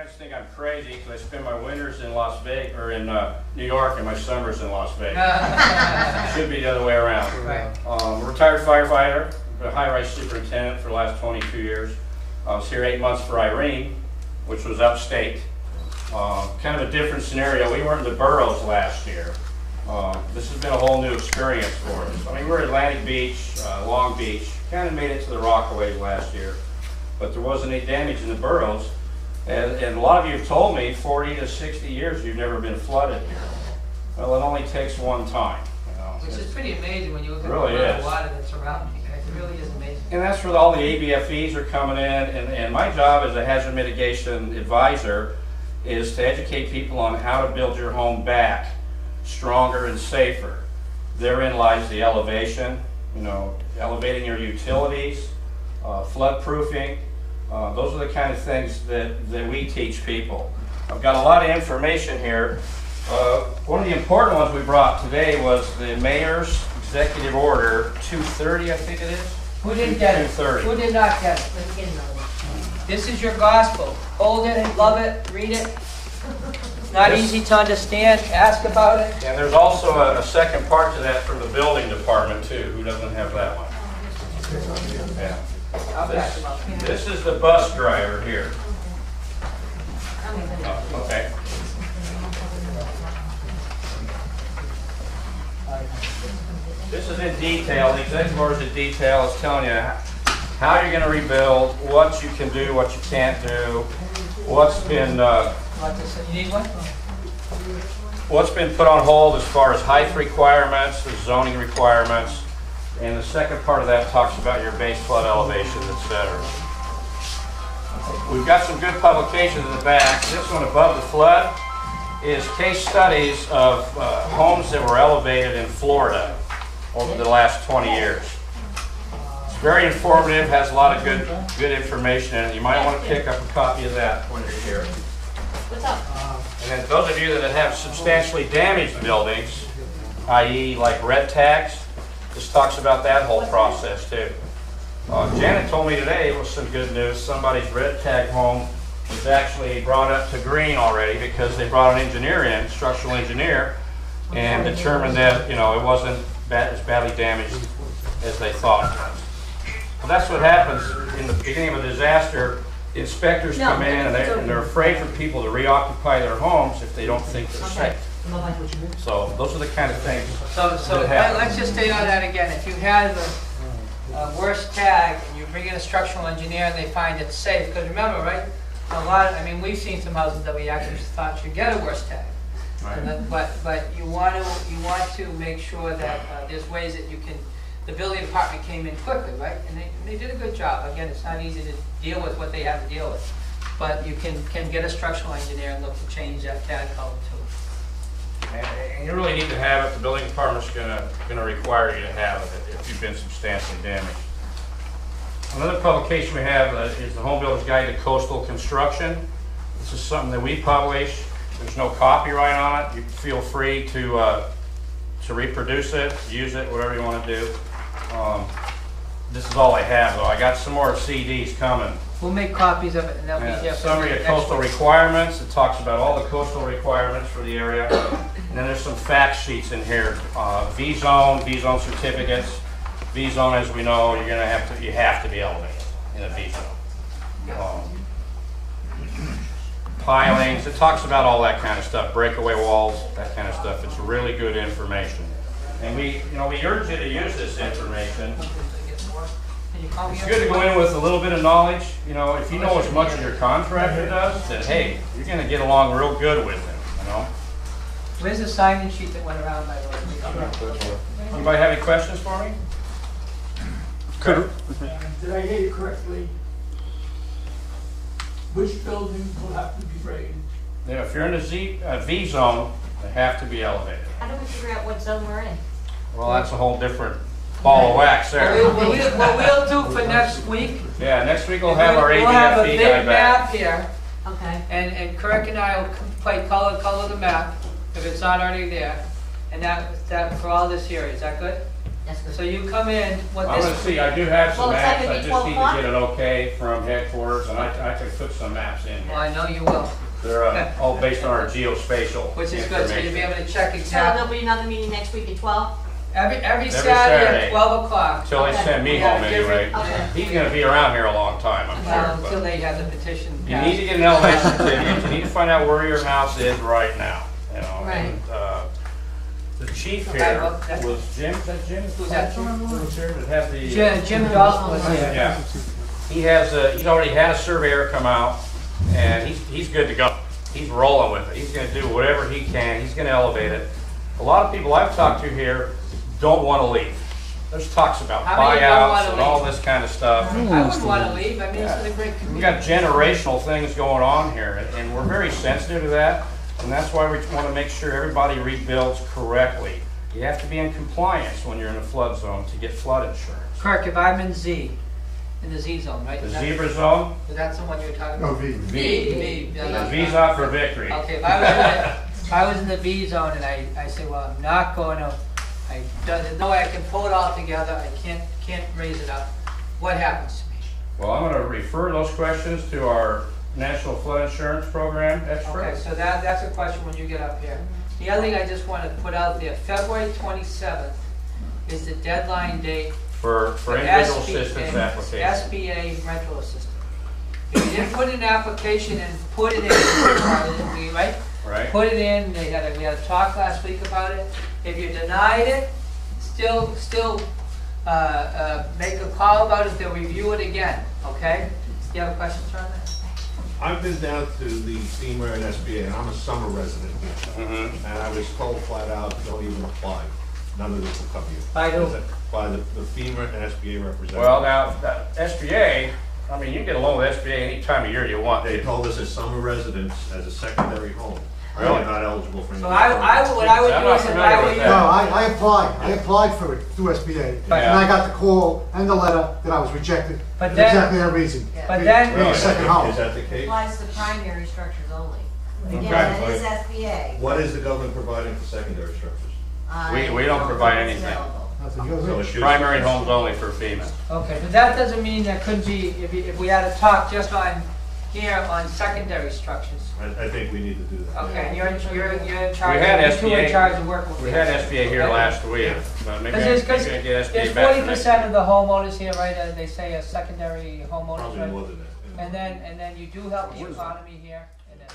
parents think I'm crazy because I spend my winters in Las Vegas or in New York and my summers in Las Vegas. Should be the other way around. Right. Retired firefighter, been a high-rise superintendent for the last 22 years. I was here 8 months for Irene, which was upstate. Kind of a different scenario. We were in the boroughs last year. This has been a whole new experience for us. I mean, we were at Atlantic Beach, Long Beach, kind of made it to the Rockaways last year, but there wasn't any damage in the boroughs. And a lot of you have told me 40 to 60 years you've never been flooded here. Well, it only takes one time. You know. Which is pretty amazing when you look at really the water that's around you guys. It really is amazing. And that's where all the ABFEs are coming in. And my job as a hazard mitigation advisor is to educate people on how to build your home back stronger and safer. Therein lies the elevation, you know, elevating your utilities, flood proofing. Those are the kind of things that we teach people. I've got a lot of information here. One of the important ones we brought today was the Mayor's Executive Order 230, I think it is. Who didn't get it? 230. Who did not get it? Let's get another one. This is your gospel. Hold it, love it, read it. It's not easy to understand. Ask about it. And there's also a second part to that from the building department too. Who doesn't have that one? Yeah. This is the bus driver here. Oh, okay. This is in detail. The executive order is in detail. It's telling you how you're going to rebuild, what you can do, what you can't do, what's been you need one? what's been put on hold as far as height requirements, the zoning requirements. And the second part of that talks about your base flood elevation, etc. We've got some good publications in the back. This one above the flood is case studies of homes that were elevated in Florida over the last 20 years. It's very informative, has a lot of good information in it. You might want to pick up a copy of that when you're here. What's up? And then those of you that have substantially damaged buildings, i.e. like red tags, this talks about that whole process too. Janet told me today it was some good news. Somebody's red tag home was actually brought up to green already because they brought an engineer in, structural engineer, and determined that it wasn't as badly damaged as they thought it was. Well, that's what happens in the beginning of a disaster. The inspectors come in and they're afraid for people to reoccupy their homes if they don't think they're safe. So those are the kind of things. So let's just stay on that again. If you had the worst tag and you bring in a structural engineer and they find it safe, because remember, right? We've seen some houses that we actually thought should get a worst tag. Right. But you want to make sure that there's ways that you can. The building department came in quickly, right? And they did a good job. Again, it's not easy to deal with what they have to deal with, but you can get a structural engineer and look to change that tag color too. And you really need to have it. The building department's going to require you to have it if you've been substantially damaged. Another publication we have is the Home Builder's Guide to Coastal Construction. This is something that we publish. There's no copyright on it. You feel free to reproduce it, use it, whatever you want to do. This is all I have, though. I got some more CDs coming. We'll make copies of it, and they'll be here. Summary of coastal requirements. It talks about all the coastal requirements for the area. And then there's some fact sheets in here. V-zone certificates. V-zone, as we know, you have to be elevated in a V-zone. Pilings. It talks about all that kind of stuff. Breakaway walls, that kind of stuff. It's really good information. And we urge you to use this information. It's good to go in with a little bit of knowledge. If you know as much as your contractor does, then hey, you're going to get along real good with him. Where's the sign-in sheet that went around by the way? Anybody have any questions for me? Did I hear you correctly? Which buildings will have to be raised? Yeah, if you're in a V zone, they have to be elevated. How do we figure out what zone we're in? Well, that's a whole different ball of wax there. What we'll do for next week. Yeah, next week we'll have our ABFE We'll have a guy big back. map here. Okay. And Kirk and I will color the map if it's not already there, and that for all this here. Is that good? That's good. So you come in, what I'm gonna this, see, I do have some Well, it's not maps, gonna I be just need 12 to get an okay from headquarters, and I can put some maps in well, here. I know you will, They're all based on our geospatial which is good, so you'll be information. able to check So exactly. there'll be another meeting next week at 12? Every Saturday Saturday. at 12 o'clock. Till they Okay. send me We have home a different- anyway. Okay. He's gonna be around here a long time, I'm Well, sure, until but they have the petition you passed. need to get an elevation certificate, you need to find out where your house is right now, you know, Right. and, the chief Okay, here well, that- was Jim, is that Jim? Who's that? Who was here that had the? Jim Dawson was here. Yeah, he has, he's already had a surveyor come out, and he's good to go. He's rolling with it, he's gonna do whatever he can, he's gonna elevate it. A lot of people I've talked to here don't wanna leave. There's talks about How many don't wanna buyouts and all leave? this kind of stuff. I wouldn't want to leave, I mean, this is a great We community. got generational things going on here, and we're very sensitive to that, and that's why we want to make sure everybody rebuilds correctly. You have to be in compliance when you're in a flood zone to get flood insurance. Kirk, if I'm in Z, in the Z zone, right? The Is that- zebra zone, Is that the one you were talking No, about? V. V. Yeah, the that's V's fine. out for victory. Okay, if I was in the V zone and I say, well, I'm not going to, there's no way I can pull it all together, I can't raise it up, what happens to me? Well, I'm going to refer those questions to our National Flood Insurance Program Okay, experts. so that's a question when you get up here. The other thing I just want to put out there, February 27th is the deadline date For individual assistance applications. SBA rental assistance. If you didn't put in an application and put it in, right? Right? Put it in, we had a talk last week about it. If you denied it, still make a call about it, they'll review it again, okay? You have a question, sir, on that? I've been down to the FEMA and SBA, and I'm a summer resident here. Mhm. And I was told flat out, don't even apply. None of this will cover you. By who? By the FEMA and SBA representative. Well, now, that SBA, I mean, you can get a loan with SBA any time of year you want. They told us as summer residents, as a secondary home, Really? they're not eligible for any. So what I would I'm do not is if familiar I were with you. that. No, I applied for it through SBA, and I got the call and the letter that I was rejected. But For then- exactly that reason. But then- Being a second home. Is that the case? Applies to primary structures only. Okay. Again, it is SBA. What is the government providing for secondary structures? We don't provide anything. Nothing goes So in. it should- Primary homes only for FEMA. Okay, but that doesn't mean there couldn't be, if we had a talk just on, here on secondary structures. I think we need to do that. Okay, and you're in charge, We had you two are in SBA charge of working with We this. had SBA here Okay. last week, but maybe I Because can get there's SBA back for next 40% week. of the homeowners here, right, they say a secondary homeowners, Probably right? more than that. And then you do help the economy here, and then,